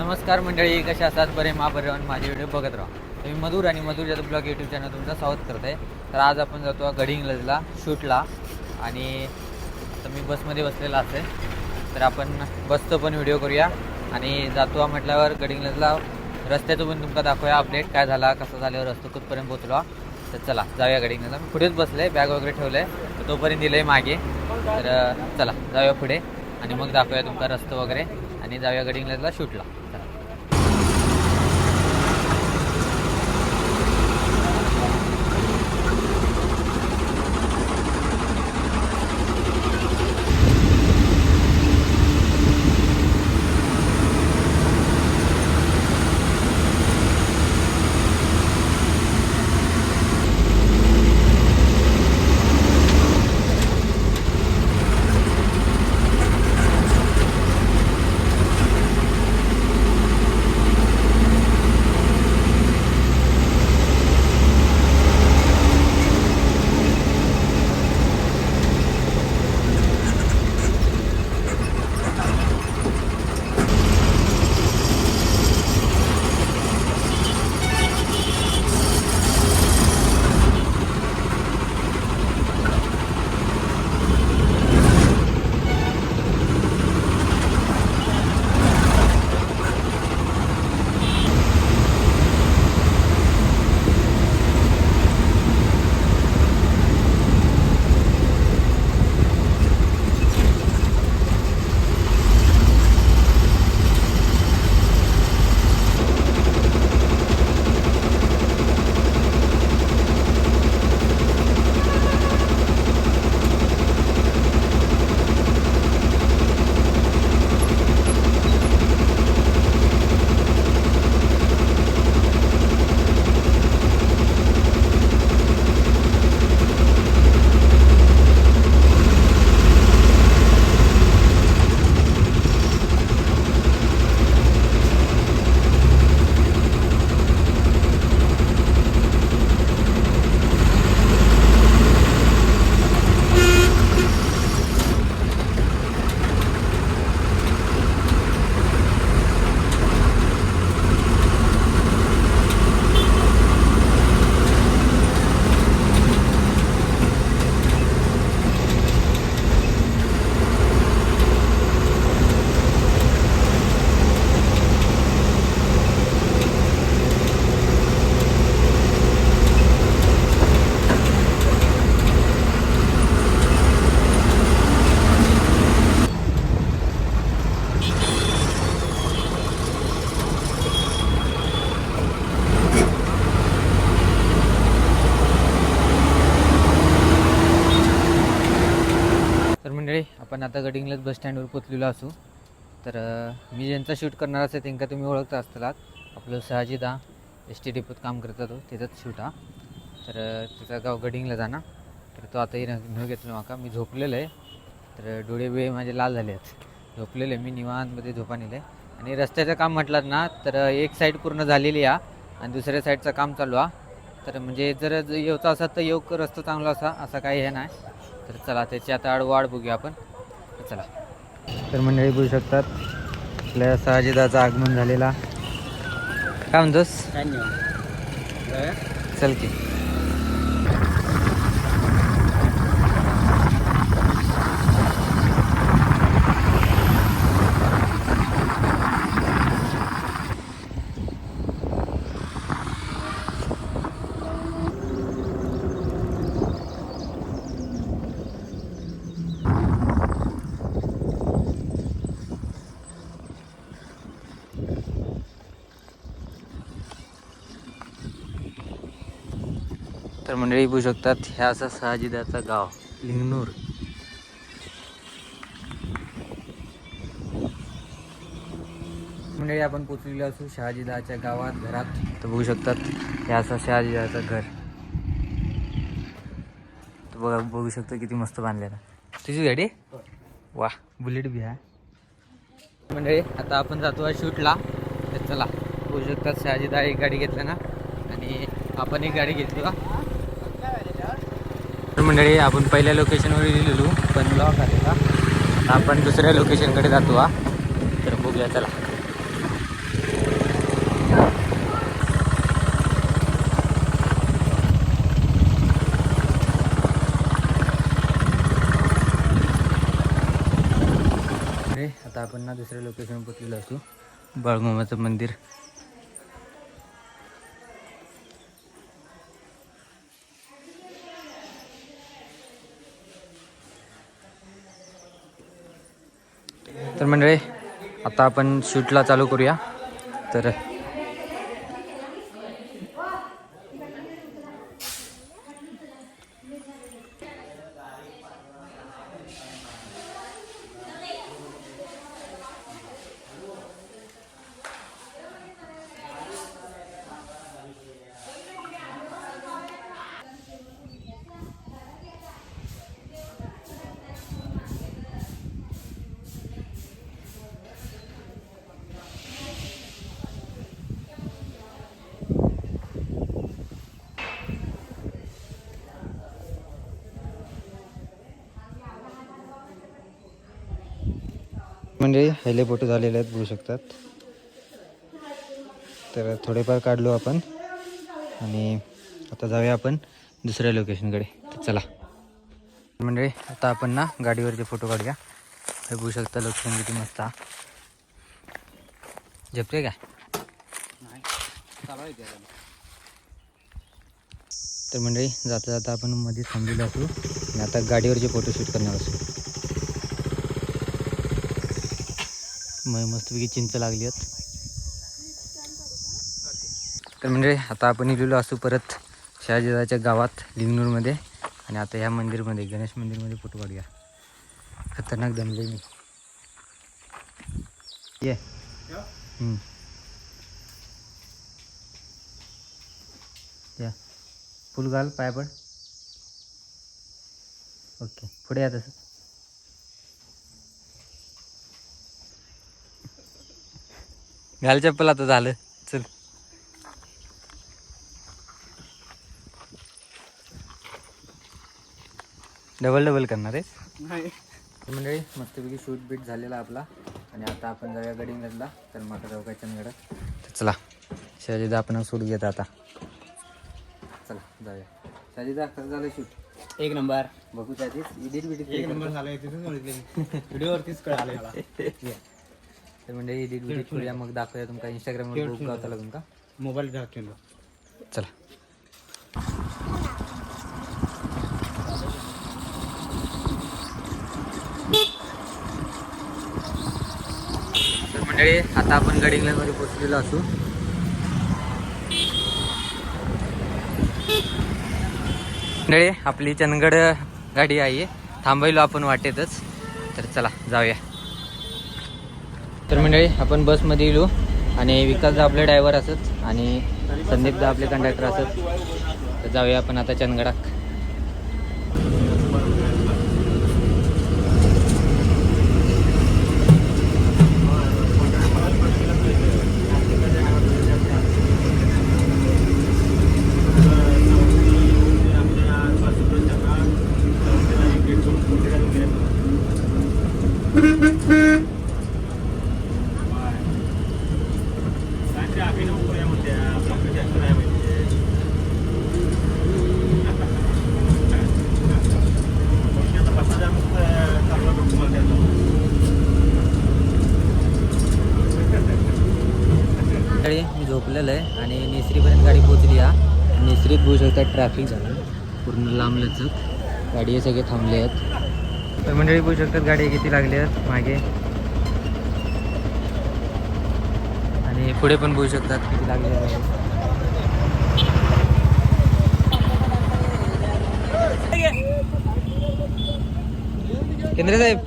नमस्कार मंडळी, कशा असतात? बरे महापर्यवन माझे व्हिडिओ बघत राहा. तर मी मधुर आणि मधुर जाधव ब्लॉग यूट्यूब चॅनल तुमचं स्वागत करत आहे. तर आज आपण जातो गडिंग्लजला शूटला आणि आता मी बसमध्ये बसलेला असेल, तर आपण बसचं पण व्हिडिओ करूया आणि जातो म्हटल्यावर गडिंग्लजला रस्त्याचं पण तुमका दाखवूया अपडेट काय झाला, कसं झाल्यावर रस्ता कुठपर्यंत पोहोचलो. तर चला जाऊया गडिंग्लजला. मी पुढेच बसले, बॅग वगैरे ठेवलं आहे, तर तोपर्यंत दिलं आहे मागे. तर चला जाऊया पुढे आणि मग दाखवूया तुमचा रस्ता वगैरे आणि जाऊया गडिंग्लजला शूटला. आपण आता गडिंग्लज बस स्टँडवर पोचलेलो असू. तर मी ज्यांचा शूट करणार असेल त्यांना तुम्ही ओळखता असतालात. आपलं शहाजीदा एस टी डिपोत काम करता, तो त्याचाच शूट हा. तर त्याचं गाव गडिंग्लज आहे ना. तर तो आताही न घेतलो माका. मी झोपलेलं आहे, तर डोळे बिळे माझे लाल झाले आहेत. झोपलेलं आहे मी, निवांतमध्ये झोपा नेलं आहे. आणि रस्त्याचं काम म्हटलं ना, तर एक साईड पूर्ण झालेली आहे आणि दुसऱ्या साईडचं काम चालू आहे. तर म्हणजे जर येऊचा असा तर येऊ रस्ता चांगला असा काही हे नाही. तर चला त्याची आता वाढ बघूया आपण. चला. तर मंडळी बघू शकतात आपल्या शहाजीदाचं आगमन झालेला. काय म्हणतोस? चल की. तर मंडळी बघू शकतात ह्या असा शहाजीदाचा गाव लिंगनूर. मंडळी आपण पोचलेलो असू शहाजीदाच्या गावात, घरात. तर बघू शकतात हे असं शहाजीदाचं घर. तर बघू शकतो किती मस्त बांधलेलं. तुझी गाडी? वा, बुलेट बी आहे. मंडळी आता आपण जातो आहे शूटला. तर चला बघू शकतात शहाजीदा एक गाडी घेतलं ना आणि आपण एक गाडी घेतली का. तर मंडळी आपण पहिल्या लोकेशनवर गेलेलो पण ब्लॉक आलेला. आपण दुसऱ्या लोकेशनकडे जातो. तर बघूया चला. दुसऱ्या लोकेशन पोचलेलो असू, बाळूमामाचं मंदिर. तर मंडळी आता आपण शूटला चालू करूया. तर म्हणजे हिले फोटो झालेले आहेत बघू शकतात. तर थोडेफार काढलो आपण आणि आता जाऊया आपण दुसऱ्या लोकेशनकडे. तर चला म्हणजे आता आपण ना गाडीवरचे फोटो काढूया. हे बघू शकता लोकेशन किती मस्त. झेपते काय? तर मंडळी जाता जाता आपण मध्ये थांबलेलो असू आणि आता गाडीवरचे फोटो शूट करणार असू. मस्तपैकी चिंच लागली आहेत. तर म्हणजे आता आपण इलेलो असू परत शहाजीदाच्या गावात लिंगनूरमध्ये आणि आता ह्या मंदिरमध्ये गणेश मंदिरमध्ये फोटो काढूया. खतरनाक दमले मी. ये या फुल घाल पाय पड. ओके पुढे या तसं. घाल चप्पल. आता झालं चल. डबल करणार आहेस? नाही मंडळी मस्तपैकी शूट बीट झालेला आपला आणि आता आपण जाऊया गडिंगलजला. तर माता जाऊ काय चंदगडात. तर चला शहाजीदा आपण शूट घेत आता. चला जाऊया. शहाजीदा कसं झालं शूट? एक नंबर. बघू त्याचीच एडिट एक नंबर झालं. व्हिडिओवरतीच कळालं मला. तर म्हणजे एडिट करूया मग दाखवूया तुमका इंस्टाग्रामवर बुक गावता लागून का मोबाईल दाखवलो. चला तर मंडळी आता आपण गडिंगलजमध्ये पोचलेलो असू. मंडळी आपली चंदगड गाडी आहे. थांबायलो आपण वाटेतच. तर चला जाऊया. तर मंडळी आपण बसमध्ये येलो आणि विकासदा आपले ड्रायव्हर असत आणि संदीपदा आपले कंडक्टर असत. तर जाऊया आपण आता चंदगडात. मी झोपलेलं आहे आणि निसरीपर्यंत गाडी पोहोचली. निसरीत बघू शकता ट्रॅफिक झालं पूर्ण लांबलचक. गाडी हे सगळे थांबले आहेत. तर मंडळी बघू शकतात गाडी किती लागली आहेत मागे आणि पुढे पण बघू शकतात किती लागले आहेत. केंद्रे साहेब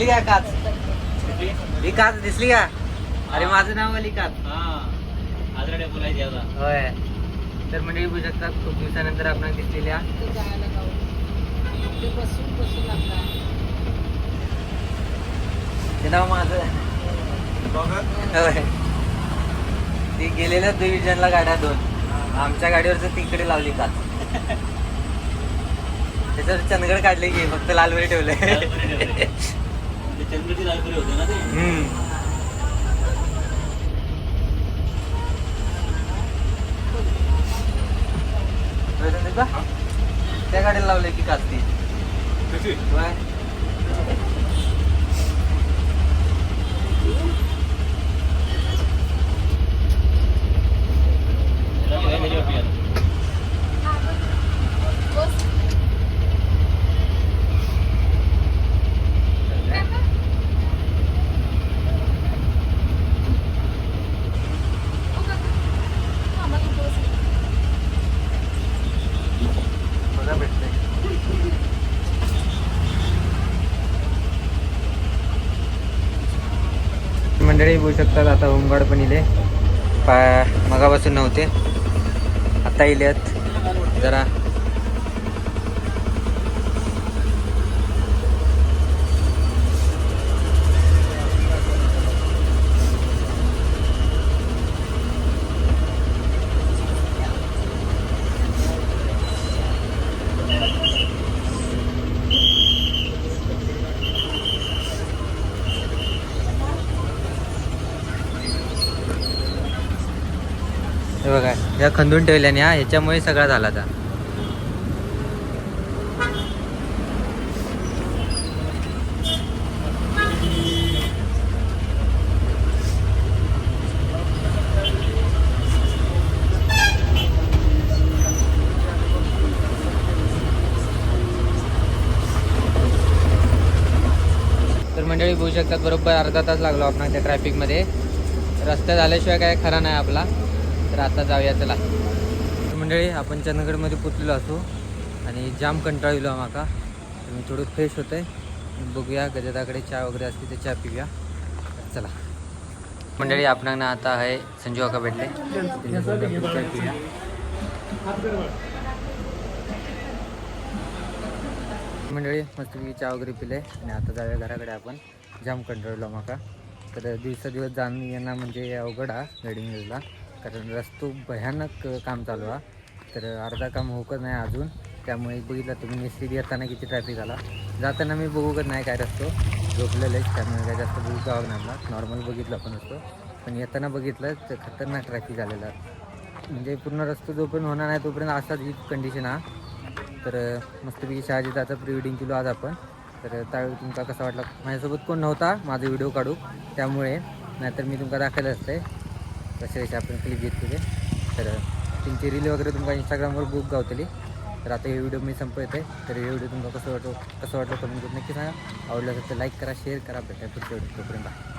दिसली का काच ही काच दिसली का अरे माझं नाव आली काच होय तर मंडळी बघू शकता खूप दिवसानंतर आपण दिसलेल्या ते नाव माझं होय ती गेलेल्या डिव्हिजनला गाड्या 2 आमच्या गाडीवरच तिकडे लावली काच त्याच्यावर चंदगड काढले की फक्त लालबरी ठेवले त्या गाडीला लावले की काच ती होय. बघा भेटतंय. मंडळी बघू शकतात आता होमगार्ड पण इले मगापासून नव्हते आता इलेत जरा हे बघा या खंदून ठेवल्याने ह्याच्यामुळे सगळा झाला आता तर मंडळी बघू शकतात बरोबर अर्धा तास लागलो आपण त्या ट्रॅफिकमध्ये रस्ता झाल्याशिवाय काय खरा नाही आपला तर आता जाऊया चला मंडळी आपण चंदगडमध्ये पोचलेलो असो आणि जाम कंटाळलो माका तर मी थोडं फ्रेश होतंय बघूया गजदाकडे चहा वगैरे असते ते चहा पिऊया चला मंडळी आपण ना आता आहे संजू काका भेटले चहा पिऊया मंडळी मस्तपैकी चहा वगैरे पिले आणि आता जाऊया घराकडे आपण जाम कंटाळलो माका तर दिवस जाणं येणं म्हणजे अवघड गडिंग्लजला कारण रस्तो भयानक काम चालू आहे तर अर्धा काम होकच नाही अजून त्यामुळे बघितलं तुम्ही निश्चित येताना किती ट्रॅफिक आला जाताना मी बघूकच नाही काय रस्तो झोपलेलं आहे त्यामुळे काय जास्त बघू गावं नाही नॉर्मल बघितलं पण असतो पण येताना बघितलं तर खतरनाक ट्रॅफिक झालेला म्हणजे पूर्ण रस्तो जोपर्यंत होणार नाही तोपर्यंत असाच ही कंडिशन तर मस्तपैकी शहाजीदाचा प्री वेडिंग केलो आज आपण तर त्यावेळी तुमचा कसा वाटला माझ्यासोबत कोण नव्हता माझा व्हिडिओ काढू त्यामुळे नाहीतर मी तुमका दाखवलं असते कसे कसे आपण क्लिप घेतलेले तर तुमची रील वगैरे तुमका इंस्टाग्रामवर बुक गावतली तर आता हे व्हिडिओ मी संपवते तर हे व्हिडिओ तुमका कसं वाटलं कमेंट करून नक्की सांगा आवडलं असेल तर लाईक करा शेअर करा भेटा पुढच्या व्हिडिओ तोपर्यंत